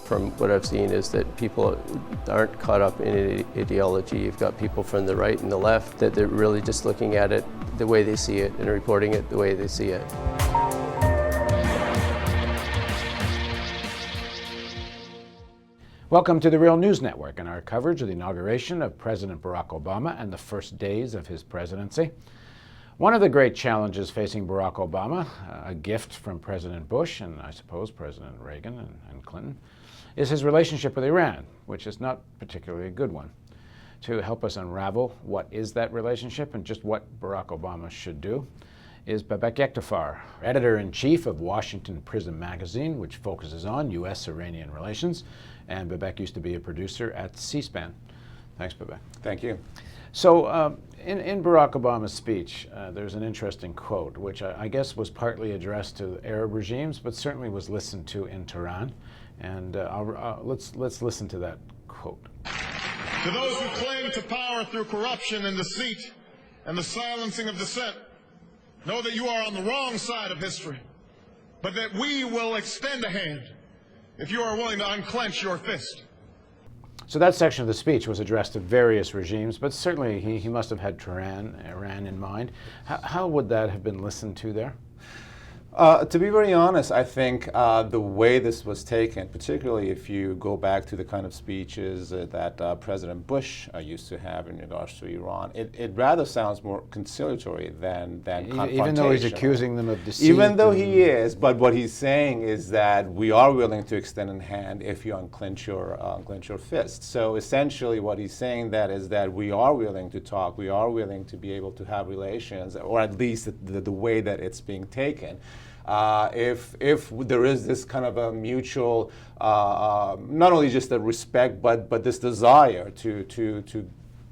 from what I've seen is that people aren't caught up in ideology. You've got people from the right and the left that they're really just looking at it the way they see it and reporting it the way they see it. Welcome to the Real News Network and our coverage of the inauguration of President Barack Obama and the first days of his presidency. One of the great challenges facing Barack Obama, a gift from President Bush and I suppose President Reagan and Clinton, is his relationship with Iran, which is not particularly a good one. To help us unravel what is that relationship and just what Barack Obama should do is Babak Yektafar, editor-in-chief of Washington Prism magazine, which focuses on U.S.-Iranian relations. And Babak used to be a producer at C-SPAN. Thanks, Babak. Thank you. So in Barack Obama's speech, there's an interesting quote, which I guess was partly addressed to Arab regimes, but certainly was listened to in Tehran. And let's listen to that quote. To those who cling to power through corruption and deceit and the silencing of dissent, know that you are on the wrong side of history, but that we will extend a hand if you are willing to unclench your fist. So that section of the speech was addressed to various regimes, but certainly he must have had Iran in mind. How would that have been listened to there? To be very honest, I think the way this was taken, particularly if you go back to the kind of speeches that President Bush used to have in regards to Iran, it rather sounds more conciliatory than confrontational. Even though he's accusing them of deceit. Even though he is, but what he's saying is that we are willing to extend a hand if you unclench your fist. So essentially what he's saying that is that we are willing to talk, we are willing to be able to have relations, or at least the way that it's being taken. If there is this kind of a mutual, not only just a respect, but this desire to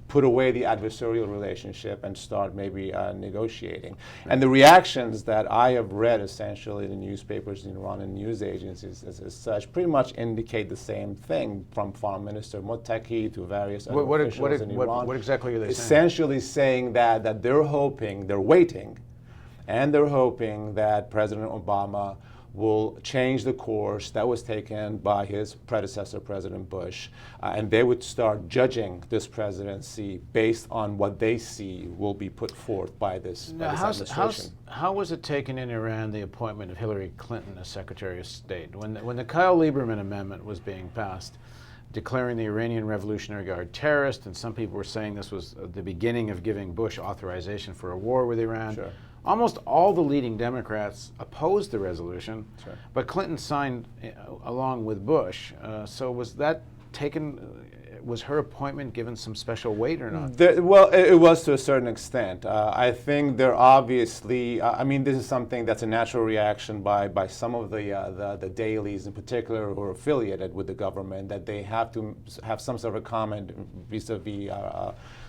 put away the adversarial relationship and start maybe negotiating. Right. And the reactions that I have read essentially in the newspapers in Iran and news agencies as such pretty much indicate the same thing, from Foreign Minister Muttaqi to various other officials in Iran. What exactly are they saying? Essentially saying that they're hoping, they're waiting, and they're hoping that President Obama will change the course that was taken by his predecessor, President Bush, and they would start judging this presidency based on what they see will be put forth by this administration. How was it taken in Iran, the appointment of Hillary Clinton as Secretary of State? When the Kyle Lieberman Amendment was being passed, declaring the Iranian Revolutionary Guard terrorist, and some people were saying this was the beginning of giving Bush authorization for a war with Iran. Sure. Almost all the leading Democrats opposed the resolution, sure, but Clinton signed along with Bush. So was that taken, was her appointment given some special weight or not? Well, it was to a certain extent. I think there obviously, I mean, this is something that's a natural reaction by some of the dailies in particular who are affiliated with the government, that they have to have some sort of comment vis-a-vis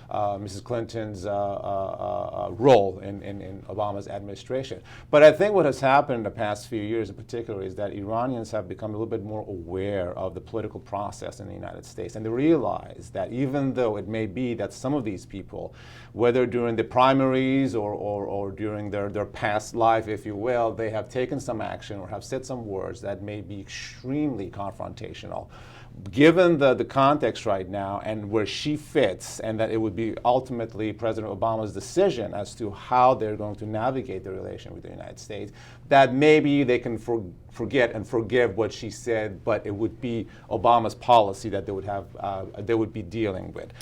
Mrs. Clinton's role in Obama's administration. But I think what has happened in the past few years in particular is that Iranians have become a little bit more aware of the political process in the United States. And they realize that even though it may be that some of these people, whether during the primaries or during their past life, if you will, they have taken some action or have said some words that may be extremely confrontational. Given the context right now and where she fits, and that it would be ultimately President Obama's decision as to how they're going to navigate the relation with the United States, that maybe they can forget and forgive what she said, but it would be Obama's policy that they would have, they would be dealing with.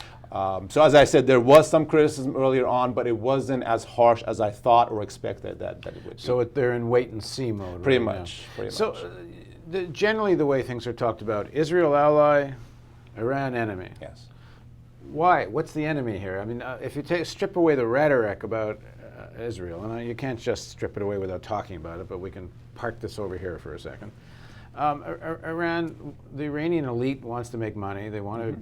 So as I said, there was some criticism earlier on, but it wasn't as harsh as I thought or expected that it would be. So they're in wait and see mode. Pretty right much. now. Pretty so, much. Generally, the way things are talked about, Israel ally, Iran enemy. Yes. Why? What's the enemy here? I mean, if you strip away the rhetoric about Israel, and you can't just strip it away without talking about it, but we can park this over here for a second. Iran, the Iranian elite wants to make money. They want to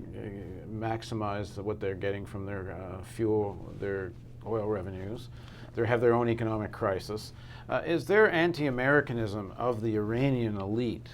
maximize what they're getting from their fuel, their oil revenues. They have their own economic crisis. Is there anti-Americanism of the Iranian elite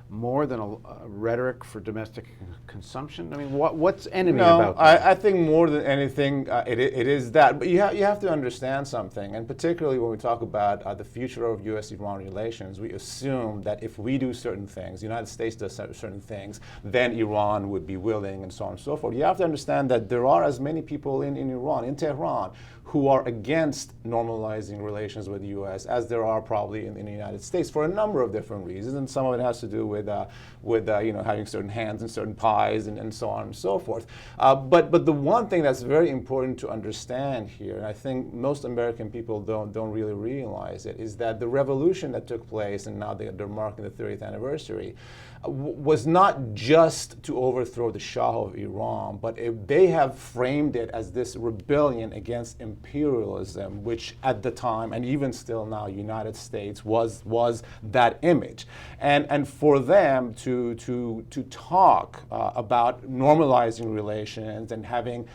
more than a rhetoric for domestic consumption? I mean, what's enemy about No, that? I think more than anything, it is that. But you have to understand something, and particularly when we talk about the future of U.S.-Iran relations, we assume that if we do certain things, the United States does certain things, then Iran would be willing, and so on and so forth. You have to understand that there are as many people in Iran, in Tehran, who are against normalizing relations with the U.S. as there are probably in the United States for a number of different reasons, and some of it has to do with having certain hands and certain pies and so on and so forth. But the one thing that's very important to understand here, and I think most American people don't really realize it, is that the revolution that took place, and now they're marking the 30th anniversary, was not just to overthrow the Shah of Iran, but they have framed it as this rebellion against imperialism, which at the time, and even still now, United States was that image. And for them to talk about normalizing relations and having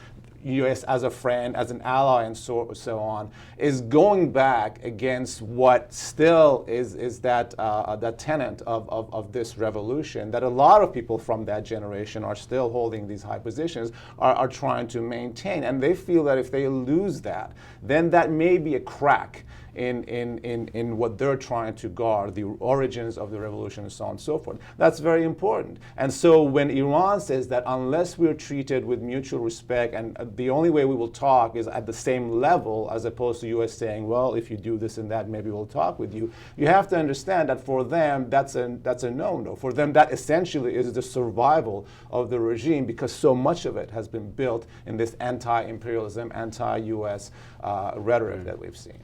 U.S. as a friend, as an ally, and so on, is going back against what still is that tenet of this revolution that a lot of people from that generation are still holding these high positions, are trying to maintain. And they feel that if they lose that, then that may be a crack in what they're trying to guard, the origins of the revolution and so on and so forth. That's very important. And so when Iran says that unless we're treated with mutual respect and the only way we will talk is at the same level, as opposed to U.S. saying, well, if you do this and that, maybe we'll talk with you, you have to understand that for them, that's a no-no. For them, that essentially is the survival of the regime, because so much of it has been built in this anti-imperialism, anti-U.S. Rhetoric that we've seen.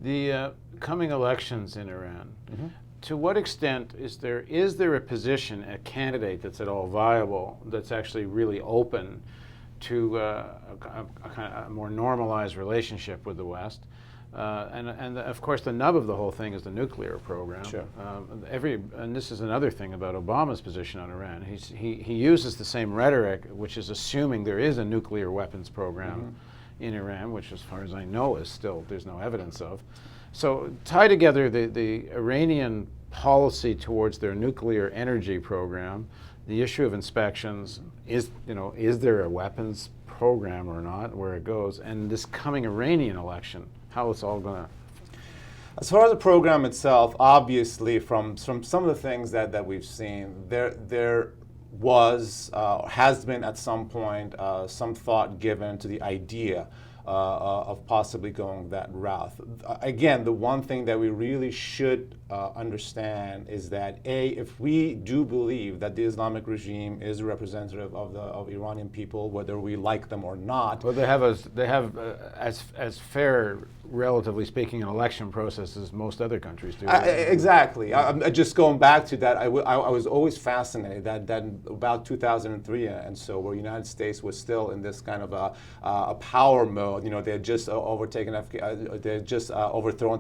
The coming elections in Iran, to what extent is there a position, a candidate that's at all viable, that's actually really open to a more normalized relationship with the West? And of course, the nub of the whole thing is the nuclear program. Sure. And this is another thing about Obama's position on Iran. He uses the same rhetoric, which is assuming there is a nuclear weapons program in Iran, which as far as I know there's no evidence of. So tie together the Iranian policy towards their nuclear energy program, the issue of inspections, is there a weapons program or not, where it goes, and this coming Iranian election, how it's all going to... As far as the program itself, obviously from some of the things that we've seen, there was, has been at some point, some thought given to the idea of possibly going that route. Again, the one thing that we really should understand is that if we do believe that the Islamic regime is a representative of Iranian people, whether we like them or not. Well, they have as fair, relatively speaking, an election process as most other countries do. Exactly. Just going back to that, I was always fascinated that about 2003 and so, where the United States was still in this kind of a power mode. They had just overthrown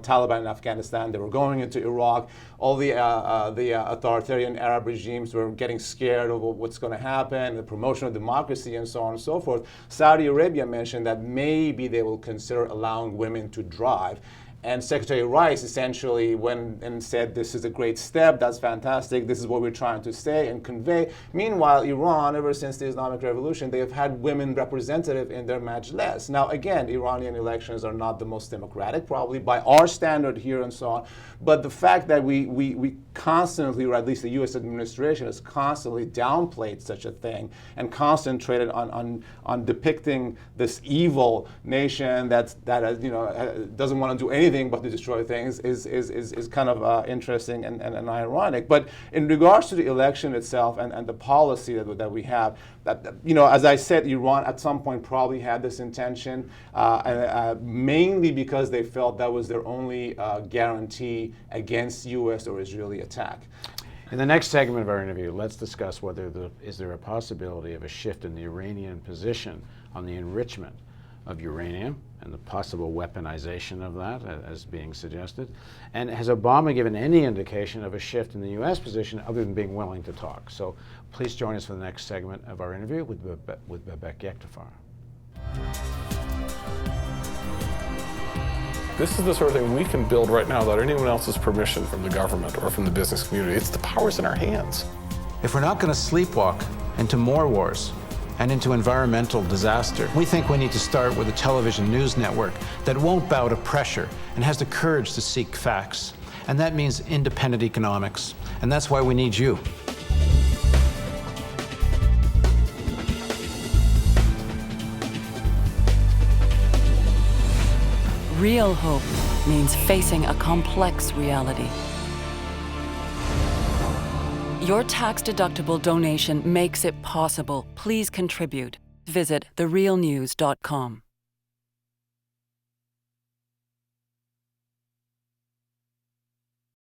Taliban in Afghanistan. They were going into Iraq. All the authoritarian Arab regimes were getting scared of what's going to happen, the promotion of democracy, and so on and so forth. Saudi Arabia mentioned that maybe they will consider allowing women to drive. And Secretary Rice essentially went and said, this is a great step, that's fantastic, this is what we're trying to say and convey. Meanwhile, Iran, ever since the Islamic Revolution, they have had women representative in their majlis. Now, again, Iranian elections are not the most democratic, probably by our standard here and so on, but the fact that we constantly, or at least the U.S. administration has constantly downplayed such a thing and concentrated on depicting this evil nation that doesn't want to do anything but to destroy things is kind of interesting and ironic. But in regards to the election itself and the policy that we have, as I said, Iran at some point probably had this intention, mainly because they felt that was their only guarantee against U.S. or Israeli attack. In the next segment of our interview, let's discuss whether is there a possibility of a shift in the Iranian position on the enrichment of uranium and the possible weaponization of that, as being suggested. And has Obama given any indication of a shift in the U.S. position other than being willing to talk? So please join us for the next segment of our interview with Babak Yektafar. This is the sort of thing we can build right now without anyone else's permission from the government or from the business community. It's the power's in our hands. If we're not going to sleepwalk into more wars and into environmental disaster, we think we need to start with a television news network that won't bow to pressure and has the courage to seek facts. And that means independent economics. And that's why we need you. Real hope means facing a complex reality. Your tax-deductible donation makes it possible. Please contribute. Visit therealnews.com.